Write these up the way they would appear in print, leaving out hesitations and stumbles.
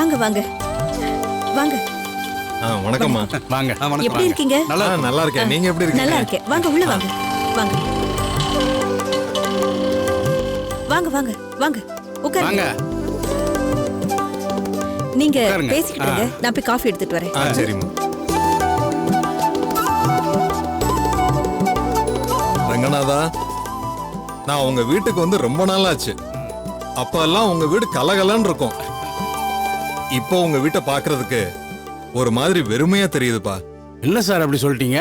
வாங்க வாங்க வாங்க. வணக்கம்மா. வாங்க. எப்படி இருக்கீங்க? நல்லா இருக்கேன். நீங்க எப்படி இருக்கீங்க? நல்லா இருக்கேன். வாங்க உள்ள வாங்க. வாங்க வாங்க வாங்க வாங்க உட்காருங்க. வாங்க. நீங்க உட்காருங்க. பேசிக்கிட்டு இருங்க. நான் போய் காஃபி எடுத்துட்டு வரேன். சரிம்மா. ரங்கநாதா, நான் உங்க வீட்டுக்கு வந்து ரொம்ப நாள் ஆச்சு. அப்பெல்லாம் உங்க வீடு கலகலன்னு இருக்கும். இப்போ உங்க வீட்டை பாக்குறதுக்கு ஒரு மாதிரி வெறுமையா தெரியுதுப்பா. என்ன சார் அப்படி சொல்லிட்டீங்க?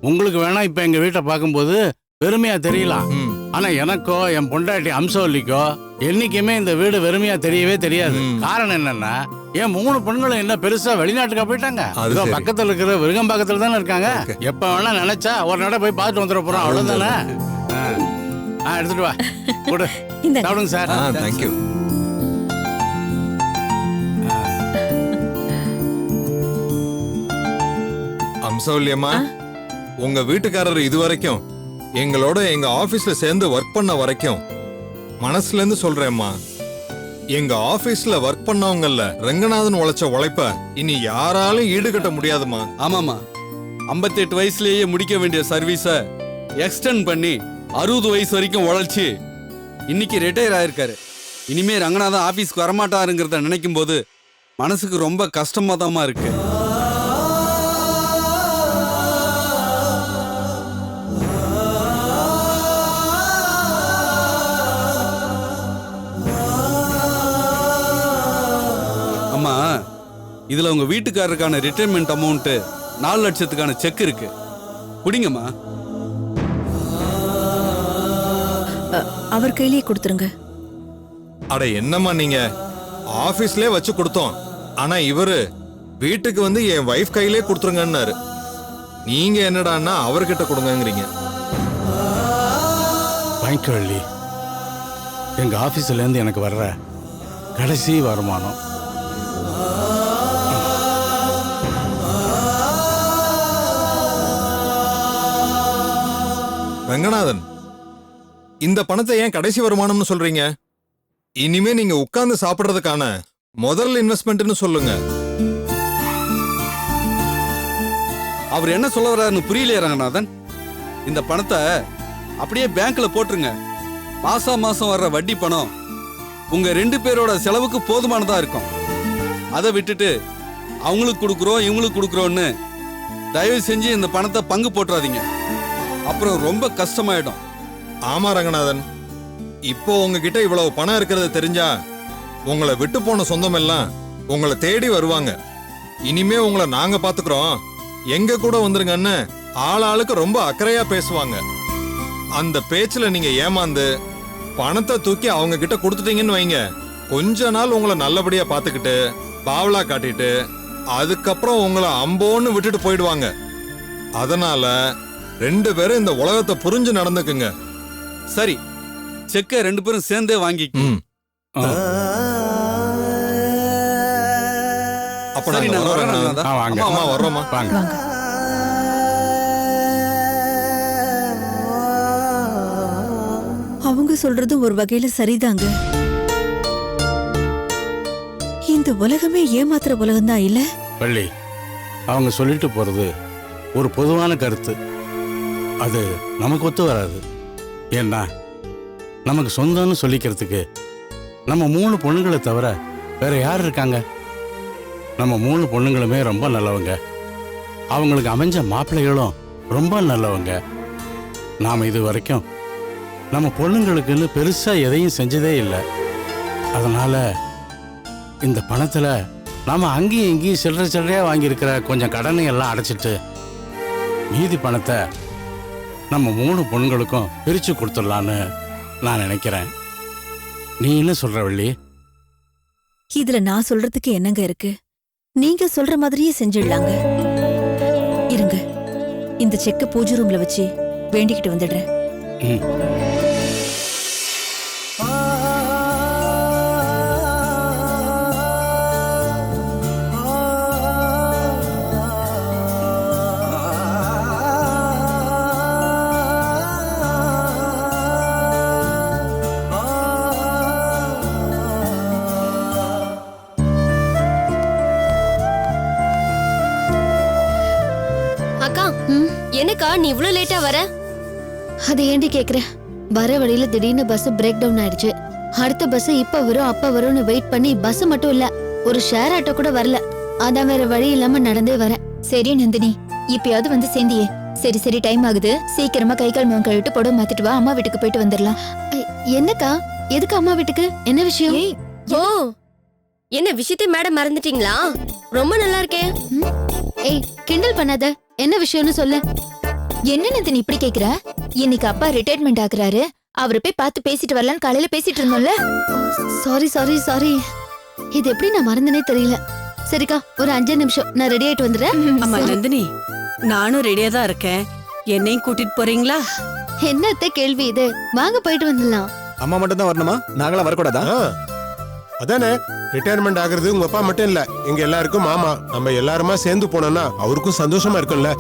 உங்களுக்கு வேணா இப்ப எங்க வீட்டை பார்க்கும்போது வெறுமையா தெரியலாம். ஆனா எனக்கோ என் பொண்டாட்டி அம்சவல்லிக்கோ என்னைக்குமே இந்த வீடு வெறுமையா தெரியவே தெரியாது. காரணம் என்னன்னா என் 3 பெண்களும் என்ன பெருசா வெளிநாட்டுக்கா போயிட்டாங்க. பக்கத்துல இருக்கிற விருகம்பாக்கத்துல தானே இருக்காங்க. எப்ப வேணா நினைச்சா ஒரு நட போய் பார்த்துட்டு வந்துட போறோம். அவ்வளவுதானே. எடுத்துட்டு வா கொடு. சாப்பிடுங்க சார். தேங்க்யூ. அம்சவல்லியம்மா, உங்க வீட்டுக்காரர் இதுவரைக்கும் எங்களோட எங்க ஆபீஸ்ல சேர்ந்து ஒர்க் பண்ண வரைக்கும் மனசுல இருந்து சொல்றேம்மா, எங்க ஆபீஸ்ல ஒர்க் பண்ணவங்கல்ல ரங்கநாதன் உழைச்ச உழைப்ப இனி யாராலும் ஈடுகட்ட முடியாதுமா. ஆமாமா, 58 வயசுலயே முடிக்க வேண்டிய சர்வீஸ எக்ஸ்டெண்ட் பண்ணி 60 வயசு வரைக்கும் உழைச்சி இன்னைக்கு ரிட்டையர் ஆயிருக்காரு. இனிமே ரங்கநாதன் ஆபீஸ்க்கு வரமாட்டாருங்கிறத நினைக்கும் போது மனசுக்கு ரொம்ப கஷ்டமாதாமா இருக்கு. அம்மா, இதுல உங்க வீட்டுக்காரருக்கான ரிட்டைர்மெண்ட் அமௌண்ட் 4 லட்சத்துக்கான செக் இருக்கு. புடிங்கம்மா. அவர் கையிலேயே கொடுத்துருங்க. அட என்னம்மா நீங்க, ஆபீஸ்லயே வச்சு கொடுத்தோம். ஆனா இவரு வீட்டுக்கு வந்து என் வைஃப் கையிலே கொடுத்துருங்கன்னாரு. நீங்க என்னடான்னா அவர்கிட்ட கொடுங்கங்கிறீங்க. வாங்கிக்கொள்ளி, எங்க ஆபீஸ்ல இருந்து எனக்கு வர்ற கடைசி வருமானம். ரங்கநாதன், இந்த பணத்தை ஏன் கடைசி வருமானம்னு சொல்றீங்க? இனிமே நீங்க உட்கார்ந்து சாப்பிடுறதுக்கான முதல் இன்வெஸ்ட்மெண்ட்னு சொல்லுங்க. அவர் என்ன சொல்ல வர்றாருன்னு புரியலையே ரங்கநாதன். இந்த பணத்தை அப்படியே பேங்க்ல போட்டுருங்க. மாசம் வர்ற வட்டி பணம் உங்க 2 பேரோட செலவுக்கு போதுமானதா இருக்கும். அதை விட்டுட்டு அவங்களுக்கு கொடுக்குறோம் இவங்களுக்கு கொடுக்குறோன்னு தயவு செஞ்சு இந்த பணத்தை பங்கு போட்டுறாதீங்க. அப்புறம் ரொம்ப கஷ்டமாயிடும். ஆமா ரங்கநாதன், இப்போ உங்ககிட்ட இவ்வளவு பணம் இருக்கிறது தெரிஞ்சா உங்களை விட்டு போன சொந்தம் எல்லாம் உங்களை தேடி வருவாங்க. இனிமே உங்களை நாங்க பாத்துக்கிறோம், எங்க கூட வந்துருங்கன்னு ஆளாளுக்கு ரொம்ப அக்கறையா பேசுவாங்க. அந்த பேச்சுல நீங்க ஏமாந்து பணத்தை தூக்கி அவங்க கிட்ட கொடுத்துட்டீங்கன்னு வைங்க, கொஞ்ச நாள் உங்களை நல்லபடியா பாத்துக்கிட்டு பாவலா காட்டிட்டு அதுக்கப்புறம் உங்களை அம்போன்னு விட்டுட்டு போயிடுவாங்க. அதனால 2 பேரும் இந்த உலகத்தை புரிஞ்சு நடந்துக்குங்க. சரி, செக்க 2 பேரும் சேர்ந்தே வாங்கிக்கணும். அப்ப நாங்க வர்றோம் ரங்கநாதா. அம்மா வர்றோமா? வாங்க. அவங்க சொல்றது ஒரு வகையில சரிதாங்க. இந்த உலகமே ஏமாத்துற உலகம் தான் இல்ல? வள்ளி, அவங்க சொல்லிட்டு போறது ஒரு பொதுவான கருத்து. அது நமக்கு ஒத்து வராது. ஏன்னா நமக்கு சொந்தம்னு சொல்லிக்கிறதுக்கு நம்ம 3 பொண்ணுங்களை தவிர வேற யார் இருக்காங்க? நம்ம 3 பொண்ணுங்களுமே ரொம்ப நல்லவங்க. அவங்களுக்கு அமைஞ்ச மாப்பிள்ளைகளும் ரொம்ப நல்லவங்க. நாம் இது வரைக்கும் நம்ம பொண்ணுங்களுக்குன்னு பெருசா எதையும் செஞ்சதே இல்லை. அதனால இந்த பணத்துல நாம அங்கேயும் இங்கேயும் சில்லறையா வாங்கியிருக்கிற கொஞ்சம் கடனை எல்லாம் அடைச்சிட்டு மீதி பணத்தை நம்ம 3 பொண்ணுங்களுக்கும் பிரிச்சு கொடுத்துடலான்னு நான் நினைக்கிறேன். நீ என்ன சொல்ற வள்ளி? இதுல நான் சொல்றதுக்கு என்னங்க இருக்கு? நீங்க சொல்ற மாதிரியே செஞ்சிடலாங்க. இருங்க, இந்த செக்க பூஜை ரூம்ல வச்சு வேண்டிக்கிட்டு வந்துடுறேன். என்னக்கா நீ இவ்ளோ லேட்டா வர? அதை ஏண்டி கேக்குற? வர வழியில திடீர்னு பஸ் பிரேக் டவுன் ஆயிடுச்சு. அடுத்த பஸ் இப்ப வரும் அப்ப வரும்னு வெயிட் பண்ணி பஸ் மட்டும் இல்ல ஒரு ஷேர் ஆட்டோ கூட வரல. அதான் வேற வழி இல்லாம நடந்தே வரேன். சரி நந்தினி, இப்பயாவது வந்து சேர்ந்தியே. சரி சரி, டைம் ஆகுது. சீக்கிரமா கை கால் முகம் கழுவிட்டு புடவை மாத்திட்டு வா, அம்மா வீட்டுக்கு போயிட்டு வந்துடலாம். என்னக்கா, எதுக்கு அம்மா வீட்டுக்கு? என்ன விஷயம்? ஓ, என்ன விஷயத்தை மேடம் மறந்துட்டீங்களா? ரொம்ப நல்லா இருக்கே. ஏய், கிண்டல் பண்ணாத. என்ன விஷயம்னு சொல்லு. என்ன நந்தினி இப்படி கேக்குற? இன்னைக்கு அப்பா ரிட்டையர்மெண்ட் ஆகுறாரு. அவரை போய் பார்த்து பேசிட்டு வரலான்னு காலையில பேசிட்டு இருந்தோம்ல. சாரி சாரி சாரி, இது எப்படி நான் மறந்தனே தெரியல. சரிக்கா, ஒரு 5 நிமிஷம் நான் ரெடி ஆயிட்டு வந்துடுறேன். அம்மா நந்தினி, நானும் ரெடியா தான் இருக்கேன். என்னையும் கூட்டிட்டு போறீங்களா? என்னத்த கேள்வி இது? வாங்க போயிட்டு வந்துடலாம். அம்மா மட்டும் தான் வரணுமா? நாங்களாம் வரக்கூடாதா? அதானே, ரிட்டையர்மெண்ட் ஆகுறது உங்க அப்பா மட்டும் இல்ல, எங்க எல்லாருக்கும் மாமா. நம்ம எல்லாருமா சேர்ந்து போனோம்னா அவருக்கும் சந்தோஷமா இருக்கும்ல.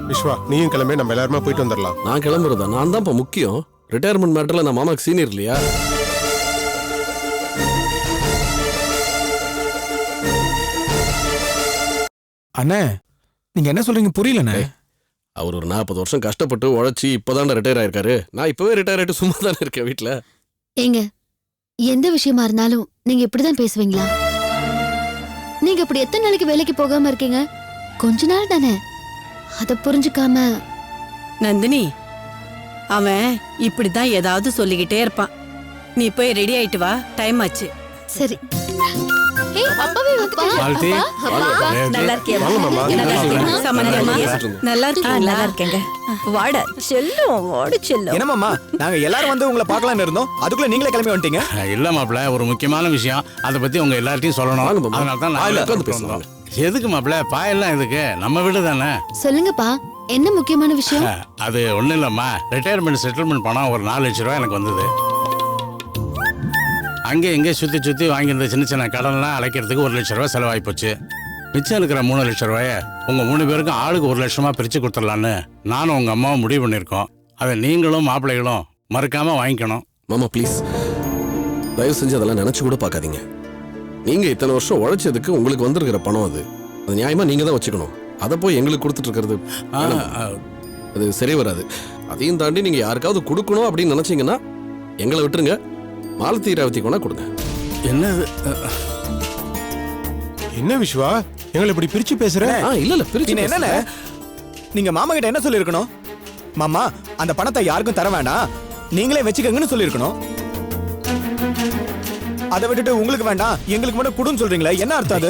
விஸ்வா, நீயும் கிளம்பி நம்ம எல்லாருமா போயிட்டு வந்துடலாம். நான் கிளம்புறதா? நான் தான் முக்கியம். ரிட்டையர்மெண்ட் மேட்டர்ல நான் மாமாக்கு சீனியர் இல்லையா? அண்ணே, நீங்க என்ன சொல்றீங்க புரியலண்ணே. அவர் ஒரு 40 வருஷம் கஷ்டப்பட்டு உழைச்சி இப்பதான் ரிட்டையர் ஆயிருக்காரு. நான் இப்பவே ரிட்டையர் ஆயிட்டு சும்மா தானே இருக்கேன் வீட்டுல. ஏங்க, எந்த விஷயமா இருந்தாலும் நீங்க இப்படிதான் பேசுவீங்களா? நீங்க இப்படி எத்தனை நாளைக்கு வேலைக்கு போகாம இருக்கீங்க? கொஞ்ச நாள் தானே, அத புரிஞ்சுக்காம. நந்தினி, அவன் இப்படிதான் ஏதாவது சொல்லிக்கிட்டே இருப்பான். நீ போய் ரெடி ஆயிட்டு வா, டைம் ஆச்சு. சரி. ஏய், அப்பாவே வந்துட்டா. மாலதி, நல்லா இருக்கியா? வாங்க மாமா. சமந்தியம்மா, நல்லா இருக்கீங்களா? நல்லா இருக்கேங்க. வாடா செல்லும், வாடு செல்லும். என்னமாமா, நாங்க எல்லாரும் வந்து உங்களை பார்க்கலாம்னு இருந்தோம். அதுக்குள்ள நீங்களே கிளம்பி வந்துட்டீங்க. இல்ல மாப்பிள்ள, ஒரு முக்கியமான விஷயம். அதை பத்தி உங்க எல்லார்ட்டையும் சொல்லணும். வாங்க மாமா. அதனால தான் வாயில நான் உட்கார்ந்து உட்கார்ந்து பேசலாம். பேசுறேன். எதுக்கு மாப்பிள்ள பாயெல்லாம்? எதுக்கு? நம்ம வீடு தானே. சொல்லுங்கப்பா, என்ன முக்கியமான விஷயம்? அது ஒண்ணும் இல்லம்மா, ரிட்டையர்மெண்ட் செட்டில்மெண்ட் பணம் ஒரு 4 லட்சம் ரூபாய் எனக்கு வந்தது. அங்கே எங்கே சுற்றி சுற்றி வாங்கியிருந்த சின்ன சின்ன கடன்லாம் அழைக்கிறதுக்கு 1 லட்சம் ரூபாய் செலவாகி போச்சு. மிச்சம் இருக்கிற 3 லட்சம் ரூபாயை உங்கள் 3 பேருக்கும் ஆளுக்கு 1 லட்சமாக பிரித்து கொடுத்துடலான்னு நானும் உங்கள் அம்மாவும் முடிவு பண்ணியிருக்கோம். அதை நீங்களும் மாப்பிள்ளைகளும் மறக்காமல் வாங்கிக்கணும். மாமா ப்ளீஸ், தயவு செஞ்சு அதெல்லாம் நினைச்சு கூட பார்க்காதீங்க. நீங்க இத்தனை வருஷம் உழைச்சதுக்கு உங்களுக்கு வந்திருக்கிற பணம் அது நியாயமா நீங்க தான் வச்சுக்கணும். அதை போய் எங்களுக்கு கொடுத்துட்டு இருக்கிறது அது சரி வராது. அதையும் தாண்டி நீங்க யாருக்காவது கொடுக்கணும் அப்படின்னு நினைச்சீங்கன்னா எங்களை விட்டுருங்க. மாலதி ரேவதி கொண்டா கொடுங்க. என்னது? என்ன விஸ்வா, எங்களை இப்படி பிரிச்சு பேசுற? இல்ல பிரிச்சு என்னென்ன, நீங்க மாமா கிட்ட என்ன சொல்லிருக்கணும்? மாமா, அந்த பணத்தை யாருக்கும் தர வேண்டாம், நீங்களே வச்சுக்கங்கன்னு சொல்லிருக்கணும். அதை விட்டுட்டு உங்களுக்கு வேண்டாம் எங்களுக்கு மட்டும் கொடுன்னு சொல்றீங்களா? என்ன அர்த்தம் அது?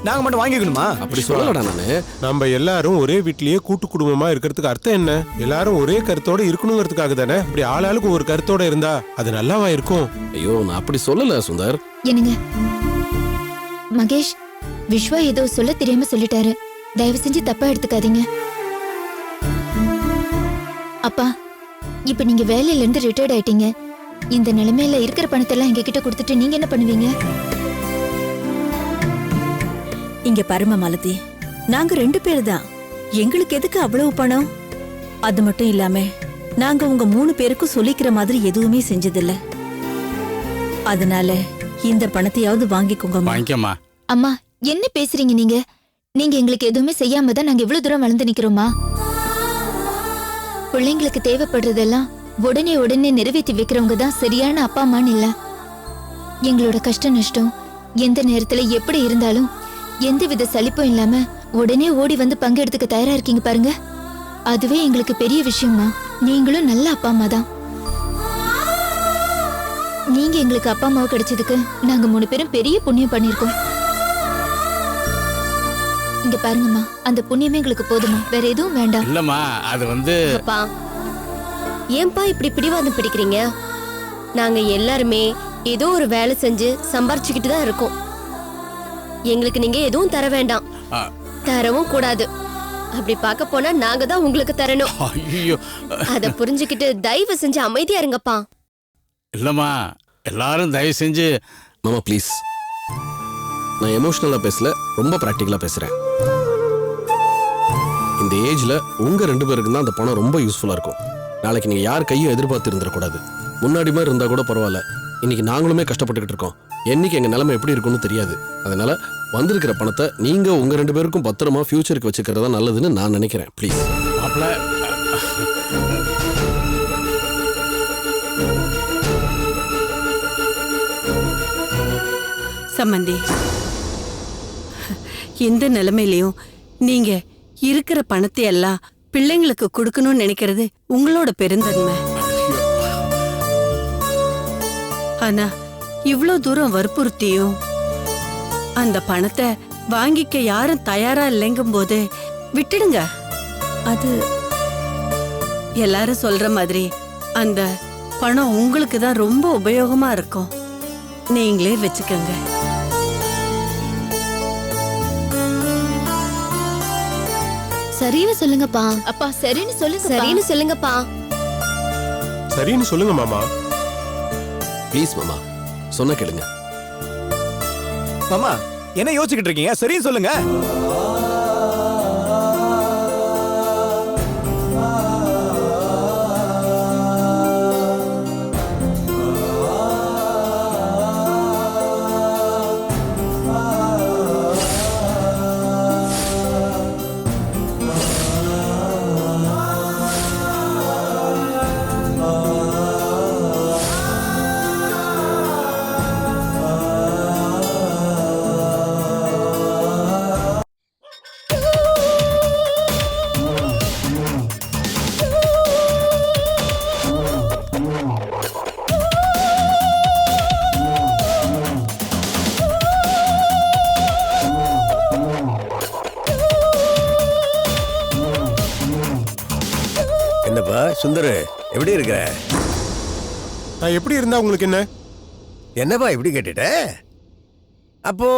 நாங்க மட்டும் வாங்கிக்கணுமா? அப்படி சொல்லலடா நானு. நம்ம எல்லாரும் ஒரே வீட்லயே கூட்டு குடும்பமா இருக்கிறதுக்கு அர்த்தம் என்ன? எல்லாரும் ஒரே கருத்தோட இருக்கணுங்கிறதுக்காக தானே. இப்படி ஆளாளுக்கு ஒரு கருத்தோட இருந்தா அது நல்லாவா இருக்கும்? ஐயோ, நான் அப்படி சொல்லல சுந்தர். என்னங்க மகேஷ், விஸ்வா ஏதோ சொல்ல தெரியாம சொல்லிட்டாரு. தயவு செஞ்சு தப்பா எடுத்துக்காதீங்க. அப்பா, இப்ப நீங்க வேலையில இருந்து ரிட்டையர்ட் ஆயிட்டீங்க. இந்த நிலைமையில இருக்கிற பணத்தை எல்லாம் எங்க கிட்ட கொடுத்துட்டு நீங்க என்ன பண்ணுவீங்க? இங்க பரம மாலதி, நாங்க 2 பேர் தான். எங்களுக்கு எதுக்கு அவ்வளவு பணம்? அது மட்டும் இல்லாம நாங்க உங்க 3 பேருக்கும் சொல்லிக்கிற மாதிரி எதுவுமே செஞ்சதில்ல. அதனால இந்த பணத்தையாவது வாங்கிக்கோங்க. வாங்கிக்கம்மா. அம்மா, என்ன பேசுறீங்க நீங்க? நீங்க எங்களுக்கு எதுவுமே செய்யாம தான் நாங்க இவ்வளவு தூரம் வளர்ந்து நிக்கிறோமா? பிள்ளைங்களுக்கு தேவைப்படுறதெல்லாம் உடனே உடனே நிறைவேற்றி வைக்கிறவங்க தான் சரியான அப்பா அம்மான்னு இல்ல. எங்களோட கஷ்ட நஷ்டம் எந்த நேரத்துல எப்படி இருந்தாலும் எந்தவித சலிப்பும் இல்லாம உடனே ஓடி வந்து பங்கெடுத்துக்க தயாரா இருக்கீங்க பாருங்க. அதுவே எங்களுக்கு பெரிய விஷயமா. நீங்களும் நல்ல அப்பா அம்மா தான். நீங்க எங்களுக்கு அப்பா அம்மாவை கிடைச்சதுக்கு நாங்க 3 பேரும் பெரிய புண்ணியம் பண்ணிருக்கோம். இங்க பாருங்கம்மா, அந்த புண்ணியமே எங்களுக்கு போதுமா, வேற எதுவும் வேண்டாம். இல்லம்மா, அது வந்து அப்பா, ஏன்பா இப்படி பிடிவாதம் பிடிக்கிறீங்க? நாங்க எல்லாருமே ஏதோ ஒரு வேலை செஞ்சு சம்பாரிச்சுக்கிட்டு தான் இருக்கோம். எங்களுக்கு நீங்க எதுவும் தர வேண்டாம், தரவும் கூடாது. அப்படி பார்க்க போனா நாங்க தான் உங்களுக்கு தரணும். ஐயோ, அத புரிஞ்சுக்கிட்டு தயவு செஞ்சு அமைதியா இருங்கப்பா. இல்லம்மா, எல்லாரும் தயவு செஞ்சு. மாமா ப்ளீஸ், நான் எமோஷனலா பேசல, ரொம்ப பிராக்டிக்கலா பேசுறேன். இந்த ஏஜ்ல உங்க 2 பேருக்கு தான் அந்த பணம் ரொம்ப யூஸ்ஃபுல்லா இருக்கும். நாளைக்கு நீங்க யார் கையும் எதிர்பார்த்து இருந்துடக்கூடாது. முன்னாடி மாதிரி இருந்தா கூட பரவாயில்ல, இன்னைக்கு நாங்களுமே கஷ்டப்பட்டுக்கிட்டு இருக்கோம். என்னைக்கு எங்க நிலைமை எப்படி இருக்கும்னு தெரியாது. அதனால வந்திருக்கிற பணத்தை நீங்க உங்க 2 பேருக்கும் பத்திரமா ஃபியூச்சருக்கு வச்சுக்கிறதா நல்லதுன்னு நான் நினைக்கிறேன். ப்ளீஸ். மாப்பிள்ள, சம்மந்தி, எந்த நிலைமையிலையும் நீங்க இருக்கிற பணத்தை எல்லாம் பிள்ளைங்களுக்கு கொடுக்கணும்னு நினைக்கிறது உங்களோட பெருந்தன்மை. ஆனா இவ்ளோ தூரம் வற்புறுத்தியும் அந்த பணத்தை வாங்கிக்க யாரும் தயாரா இல்லைங்கும் போது விட்டுடுங்க. அது எல்லாரும் சொல்ற மாதிரி அந்த பணம் உங்களுக்கு தான் ரொம்ப உபயோகமா இருக்கும். நீங்களே வச்சுக்கோங்க. சரின்னு சொல்லுங்கப்பா. அப்பா சரின்னு சொல்லுங்க. சரின்னு சொல்லுங்கப்பா. சரின்னு சொல்லுங்க மாமா. ப்ளீஸ் மாமா, சொன்ன கேளுங்க. மாமா என்ன யோசிச்சுக்கிட்டு இருக்கீங்க? சரின்னு சொல்லுங்க. என்னப்பா சுந்தரு, எப்படி இருக்கிற? நான் எப்படி இருந்தா உங்களுக்கு என்ன? என்னப்பா இப்படி கேட்டுட்ட? அப்போ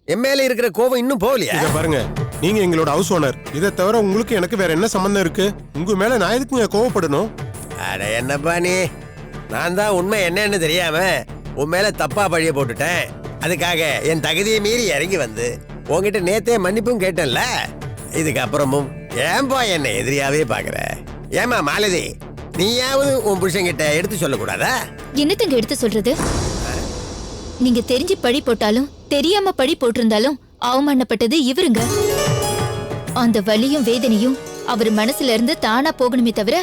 என் மேல இருக்கிற கோபம் இன்னும் போகலையா? இத பாருங்க, நீங்க எங்களோட ஹவுஸ் ஓனர். இதை தவிர உங்களுக்கு எனக்கு வேற என்ன சம்பந்தம் இருக்கு? உங்க மேல நான் எதுக்குங்க கோவப்படணும்? அட என்னப்பா நீ, நான் தான் உண்மை என்னன்னு தெரியாம உன் மேல தப்பா பழிய போட்டுட்டேன். அதுக்காக என் தகுதியை மீறி இறங்கி வந்து உன்கிட்ட நேத்தே மன்னிப்பும் கேட்டேன்ல. இதுக்கப்புறமும் ஏன்பா என்னை எதிரியாவே பாக்குற? ஏமா மாலதி, நீயாவது உன் புருஷன்கிட்ட எடுத்து சொல்லக்கூடாதா? என்னத்தங்க எடுத்து சொல்றது? நீங்க தெரிஞ்சு பழி போட்டாலும் தெரியாம பழி போட்டிருந்தாலும் அவமானப்பட்டது இவருங்க. அந்த வலியும் வேதனையும் அவர் மனசுல இருந்து தானா போகணுமே தவிர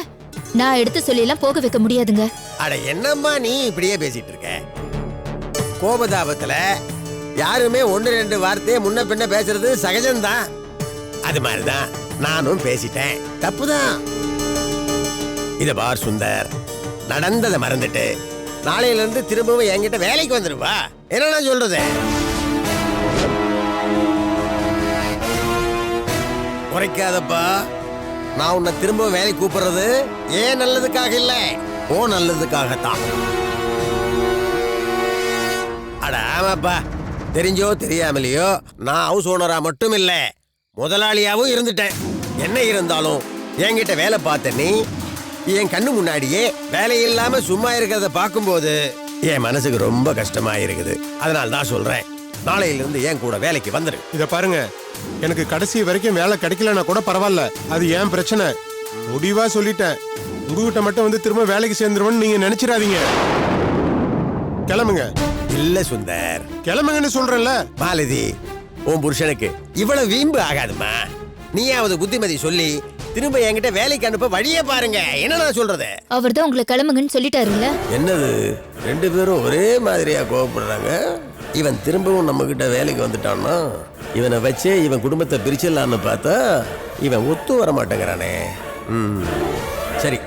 நான் எடுத்து சொல்லலாம் போக வைக்க முடியாதுங்க. அட என்னம்மா நீ இப்படியே பேசிட்டு இருக்க? கோபதாபத்துல யாருமே 1-2 வார்த்தையை முன்ன பின்ன பேசுறது சகஜம்தான். அது மாதிரிதான் நானும் பேசிட்டேன், தப்புதான். இத பார் சுந்தர், நடந்ததை மறந்துட்டு நாளையில இருந்து திரும்பவும் என்கிட்ட வேலைக்கு வந்துருவா. என்ன நான் சொல்றது? குறைக்காதப்பா. நான் உன்னை திரும்பவும் வேலைக்கு கூப்பிடுறது ஏன் நல்லதுக்காக இல்ல, ஓ நல்லதுக்காகத்தான். அட ஆமாப்பா, தெரிஞ்சோ தெரியாமலையோ நான் ஹவுஸ் ஓனரா மட்டும் இல்ல, முதலாளியாவும் இருந்துட்டேன். என்ன இருந்தாலும் என்கிட்ட வேலை பார்த்த நீ என் கண்ணு முன்னாடியே வேலை இல்லாம சும்மா இருக்கிறத பார்க்கும்போது என் மனசுக்கு ரொம்ப கஷ்டமா இருக்குது. அதனால தான் சொல்றேன், நாளையில இருந்து என் கூட வேலைக்கு வந்துரு. இத பாருங்க, எனக்கு கடைசி வரைக்கும் வேலை கிடைக்கலன்னா கூட பரவாயில்ல, அது ஏன் பிரச்சனை. முடிவா சொல்லிட்டேன், உங்ககிட்ட மட்டும் வந்து திரும்ப வேலைக்கு சேர்ந்துருவேன்னு நீங்க நினைச்சிடாதீங்க. கிளம்புங்க. இல்ல சுந்தர், கிளம்புங்கன்னு சொல்றேன்ல. மாலதி, உன் புருஷனுக்கு இவ்வளவு வீம்பு ஆகாதுமா. நீயாவது புத்திமதி சொல்லி திரும்ப என்கிட்ட வேலைக்கு அனுப்ப வழியே பாருங்க. என்ன நான் சொல்றது? அவர் தான் உங்களை கிளம்புங்கன்னு சொல்லிட்டாருல்ல. என்னது 2 பேரும் ஒரே மாதிரியா கோவப்படுறாங்க? இவன் திரும்பவும் நம்ம கிட்ட வேலைக்கு வந்துட்டான்னா இவனை வச்சே இவன் குடும்பத்தை பிரிச்சிடலான்னு பார்த்தா இவன் ஒத்து வர மாட்டேங்கிறானே. சரி,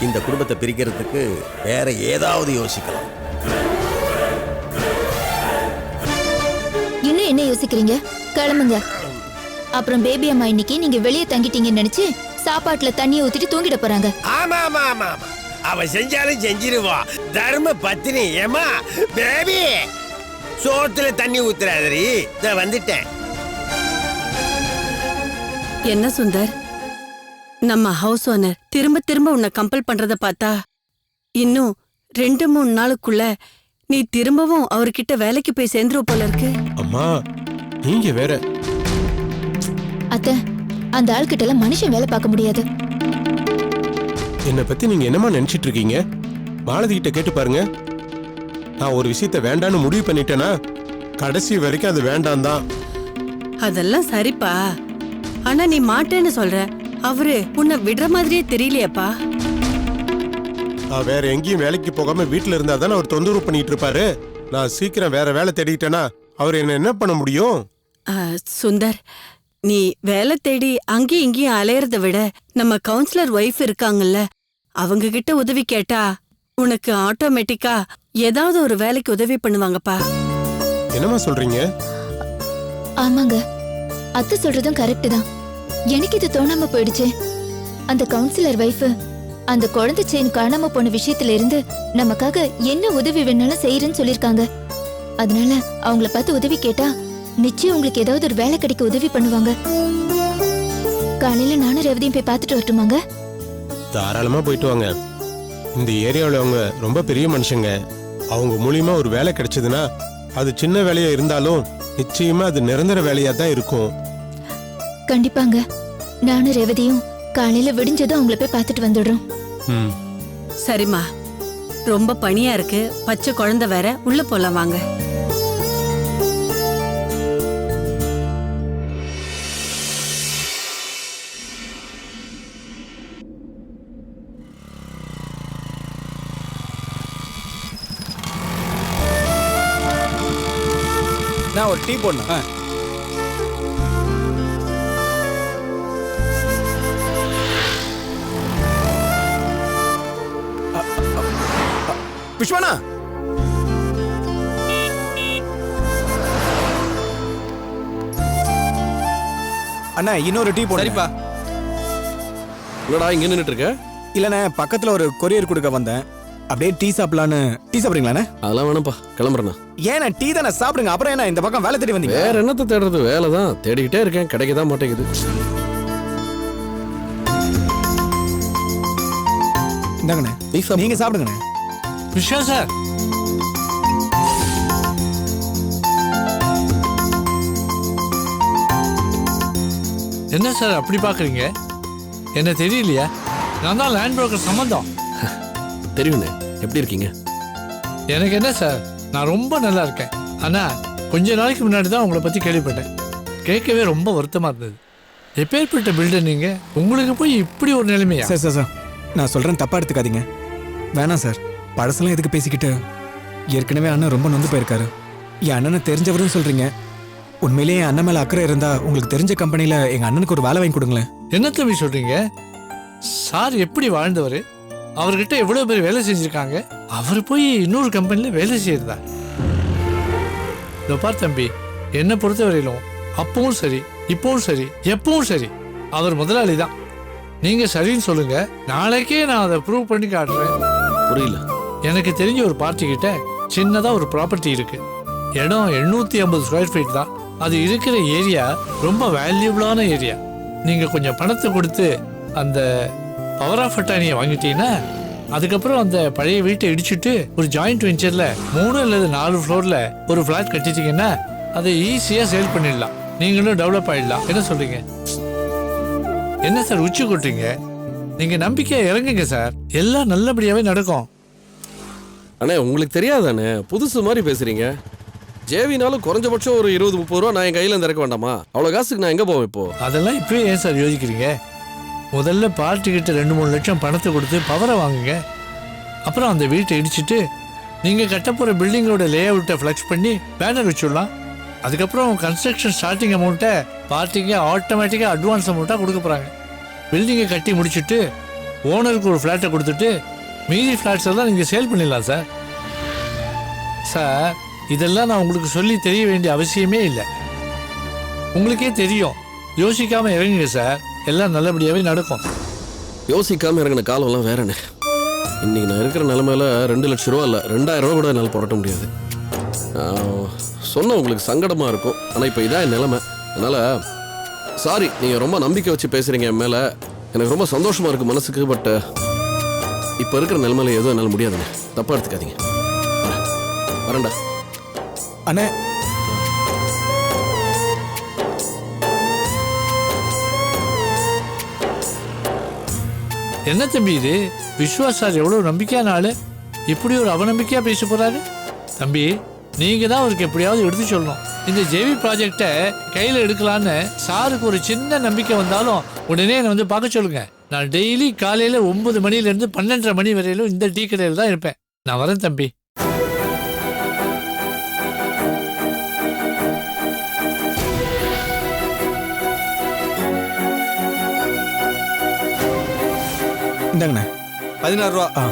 இந்த குடும்பத்தை பிரிக்கிறதுக்கு வேற ஏதாவது யோசிக்கலாம். இன்னும் என்ன யோசிக்கிறீங்க? கிளம்புங்க. அப்புறம் பேபி அம்மா இன்னைக்கு நீங்க வெளியே தங்கிட்டீங்கன்னு நினைச்சு சாப்பாட்டுல தண்ணியை ஊத்திட்டு தூங்கிட போறாங்க. ஆமா ஆமா ஆமா, அவ செஞ்சாலும் செஞ்சிருவா. தர்ம பத்தினி. ஏமா பேபி, சோத்துல தண்ணி ஊத்துறாதரி. நான் வந்துட்டேன். என்ன சுந்தர், நம்ம ஹவுஸ் ஓனர் திரும்ப திரும்ப உன்னை கம்பல் பண்றத பார்த்தா இன்னும் 2-3 நாளுக்குள்ள நீ திரும்பவும் அவர்கிட்ட வேலைக்கு போய் சேர்ந்துருவ போல இருக்கு. அம்மா நீங்க வேற. அத்தை, அந்த ஆள்கிட்ட எல்லாம் மனுஷன் வேலை பார்க்க முடியாது. என்னை பத்தி நீங்க என்னமா நினைச்சிட்டு இருக்கீங்க? மாலதி கிட்ட கேட்டு பாருங்க. நான் ஒரு விஷயத்த வேண்டான்னு முடிவு பண்ணிட்டேன்னா கடைசி வரைக்கும் அது வேண்டாம் தான். அதெல்லாம் சரிப்பா. ஆனா நீ மாட்டேன்னு சொல்ற, அவரு உன்னை விடுற மாதிரியே தெரியலையேப்பா. வேற எங்கேயும் வேலைக்கு போகாம வீட்டுல இருந்தா தானே அவர் தொந்தரவு பண்ணிட்டு இருப்பாரு. நான் சீக்கிரம் வேற வேலை தேடிட்டேன்னா அவர் என்ன பண்ண முடியும்? சுந்தர், நீ வேலை தேடி அங்கேயும் இங்கேயும் அலையறத விட நம்ம கவுன்சிலர் ஒய்ஃப் இருக்காங்கல்ல, அவங்க கிட்ட உதவி கேட்டா உனக்கு ஆட்டோமேட்டிக்கா ஏதாவது ஒரு வேலைக்கு உதவி பண்ணுவாங்கப்பா. என்னமா சொல்றீங்க? ஆமாங்க, அத்தை சொல்றதும் கரெக்ட் தான். எனக்கு இது தோணாம போயிடுச்சு. அந்த கவுன்சிலர் வைஃப் அந்த குழந்தை செயின் காணாம போன விஷயத்துல இருந்து நமக்காக என்ன உதவி வேணாலும் செய்யறேன்னு சொல்லிருக்காங்க. அதனால அவங்கள பார்த்து உதவி கேட்டா நிச்சயம் உங்களுக்கு ஏதாவது ஒரு வேலை கிடைக்க உதவி பண்ணுவாங்க. காலையில நானும் ரேவதியும் போய் பார்த்துட்டு வரட்டுமாங்க? தாராளமா போயிட்டு வாங்க. இந்த ஏரியாவில் அவங்க ரொம்ப பெரிய மனுஷங்க. அவங்க மூலியமா ஒரு வேலை கிடைச்சதுன்னா அது சின்ன வேலையா இருந்தாலும் நிச்சயமா அது நிரந்தர வேலையா தான் இருக்கும். கண்டிப்பாங்க. நானும் ரேவதியும் காலையில விடிஞ்சதும் அவங்கள போய் பார்த்துட்டு வந்துடுறோம். சரிம்மா, ரொம்ப பனியா இருக்கு, பச்சை குழந்தை வேற, உள்ள போலாம் வாங்க. நான் ஒரு டீ போடணும். விஸ்வனா, அண்ணா இன்னொரு டீ போடு. சரிப்பா. என்னடா இங்க நின்னுட்டு இருக்க? இல்லண்ணே, பக்கத்துல ஒரு கொரியர் கொடுக்க வந்தேன். அப்படியே டீ சாப்பிடலான்னு. டீ சாப்பிடுறீங்களாண்ணே? அதெல்லாம் வேணாம்ப்பா, கிளம்புறேண்ணா. ஏன்னா டீ தானே சாப்பிடுங்க. அப்புறம் என்ன இந்த பக்கம் வேலை தேடி வந்தீங்க? வேற என்னத்தை தேடுறது? வேலை தான் தேடிக்கிட்டே இருக்கேன், கிடைக்கதான் மாட்டேங்குது. இந்தாங்கண்ணே, நீங்க சாப்பிடுங்கண்ணே. விஸ்வா சார், என்ன சார் அப்படி பாக்குறீங்க? என்ன தெரியலையா? நான் தான் லேண்ட் புரோக்கர் சம்பந்தம். தெரியுண்ணே, எப்படி இருக்கீங்க? எனக்கு என்ன சார், நான் ரொம்ப நல்லா இருக்கேன். ஆனா கொஞ்ச நாளைக்கு முன்னாடி தான் உங்களை பத்தி கேள்விப்பட்டேன். கேட்கவே ரொம்ப வருத்தமா இருந்தது. எப்பேற்பட்ட பில்டர் நீங்க, உங்களுக்கு போய் இப்படி ஒரு நிலைமையா? சார் சார் சார், நான் சொல்றேன், தப்பா எடுத்துக்காதீங்க. வேணாம் சார், பழசெல்லாம் எதுக்கு பேசிக்கிட்டு? ஏற்கனவே அண்ணன் ரொம்ப நொந்து போயிருக்காரு. என் அண்ணனை தெரிஞ்சவருன்னு சொல்றீங்க. உண்மையிலேயே என் அண்ணன் மேல அக்கறை இருந்தா உங்களுக்கு தெரிஞ்ச கம்பெனில எங்க அண்ணனுக்கு ஒரு வேலை வாங்கி கொடுங்களேன். என்ன தம்பி சொல்றீங்க? சார் எப்படி வாழ்ந்தவர், அவர்கிட்ட எவ்வளவு பேர் வேலை செஞ்சிருக்காங்க, அவர் போய் இன்னொரு கம்பெனில வேலை செய்யறதா? இதோ பார் தம்பி, என்னை பொறுத்தவரையிலும் அப்பவும் சரி, இப்பவும் சரி, எப்பவும் சரி, அவர் முதலாளி தான். நீங்க சரின்னு சொல்லுங்க, நாளைக்கே நான் அதை ப்ரூவ் பண்ணி காட்டுறேன். புரியல. எனக்கு தெரிஞ்ச ஒரு பார்ட்டி கிட்ட சின்னதா ஒரு ப்ராப்பர்ட்டி இருக்கு. இடம் 850 ஸ்கொயர் ஃபீட் தான். அது இருக்கிற ஏரியா ரொம்ப வேல்யூபிளான ஏரியா. நீங்க கொஞ்சம் பணத்தை கொடுத்து அந்த பவர் ஆஃப் அட்டானியை வாங்கிட்டீங்கன்னா, அதுக்கப்புறம் அந்த பழைய வீட்டை இடிச்சுட்டு ஒரு ஜாயிண்ட் வெஞ்சர்ல 3 அல்லது 4 ஃப்ளோர்ல ஒரு ஃபிளாட் கட்டிட்டீங்கன்னா அதை ஈஸியா சேல் பண்ணிடலாம். நீங்களும் டெவலப் ஆயிடலாம். என்ன சொல்றீங்க? என்ன சார் உச்சி கொட்டுறீங்க? நீங்க நம்பிக்கையா இறங்குங்க சார், எல்லாம் நல்லபடியாவே நடக்கும். அண்ணே, உங்களுக்கு தெரியாதானே, புதுசு மாதிரி பேசுறீங்க. ஜேவினாலும் குறைஞ்சபட்சம் ஒரு 20-30 ரூபா நான் என் கையில இறக்க வேண்டாமா? அவ்வளவு காசுக்கு நான் எங்க போவேன் இப்போ? அதெல்லாம் இப்பவே ஏன் சார் யோசிக்கிறீங்க? முதல்ல பார்ட்டி கிட்ட 2-3 லட்சம் பணத்தை கொடுத்து பவரை வாங்குங்க. அப்புறம் அந்த வீட்டை இடிச்சுட்டு நீங்க கட்டப்போற பில்டிங்கோட லே அவுட்டை ஃபிளக்ஸ் பண்ணி பேனர் வச்சுடலாம். அதுக்கப்புறம் கன்ஸ்ட்ரக்ஷன் ஸ்டார்டிங் அமௌண்ட்டை பார்ட்டிக்கு ஆட்டோமேட்டிக்காக அட்வான்ஸ் அமௌண்ட்டாக கொடுக்க போகிறாங்க. பில்டிங்கை கட்டி முடிச்சுட்டு ஓனருக்கு ஒரு ஃப்ளாட்டை கொடுத்துட்டு மீதி ஃப்ளாட்ஸ் எல்லாம் நீங்கள் சேல் பண்ணிடலாம் சார். சார், இதெல்லாம் நான் உங்களுக்கு சொல்லி தெரிய வேண்டிய அவசியமே இல்லை, உங்களுக்கே தெரியும். யோசிக்காம இறங்குங்க சார், எல்லாம் நல்லபடியாகவே நடக்கும். யோசிக்காம இறங்கின காலம்லாம் வேறண்ணே. இன்னைக்கு நான் இருக்கிற நிலைமையில 2 லட்சம் ரூபா இல்லை, 2000 ரூபா கூட என்னால் புரட்ட முடியாது. சொன்ன உங்களுக்கு சங்கடமா இருக்கும், ஆனால் இப்போ இதான் என் நிலைமை. அதனால சாரி, நீங்கள் ரொம்ப நம்பிக்கை வச்சு பேசுறீங்க என் மேலே. எனக்கு ரொம்ப சந்தோஷமா இருக்கு மனசுக்கு. பட் இப்போ இருக்கிற நிலைமையில எதுவும் என்னால் முடியாதுண்ணே, தப்பா எடுத்துக்காதீங்க. வரேன்டா அண்ணே. என்ன தம்பி இது? விஸ்வா சார் எவ்வளவு நம்பிக்கையான ஆளு, இப்படி ஒரு அவநம்பிக்கையா பேச போறாரு. தம்பி நீங்க தான் அவருக்கு எப்படியாவது எடுத்து சொல்லணும். இந்த ஜேவி ப்ராஜெக்டை கையில் எடுக்கலான்னு சாருக்கு ஒரு சின்ன நம்பிக்கை வந்தாலும் உடனே என்னை வந்து பார்க்க சொல்லுங்க. நான் டெய்லி காலையில் 9 மணிலேருந்து 12:30 மணி வரையிலும் இந்த டீ கடையில் தான் இருப்பேன். நான் வரேன் தம்பி. இந்தாங்கண்ணே. 16 ரூபா. ஆ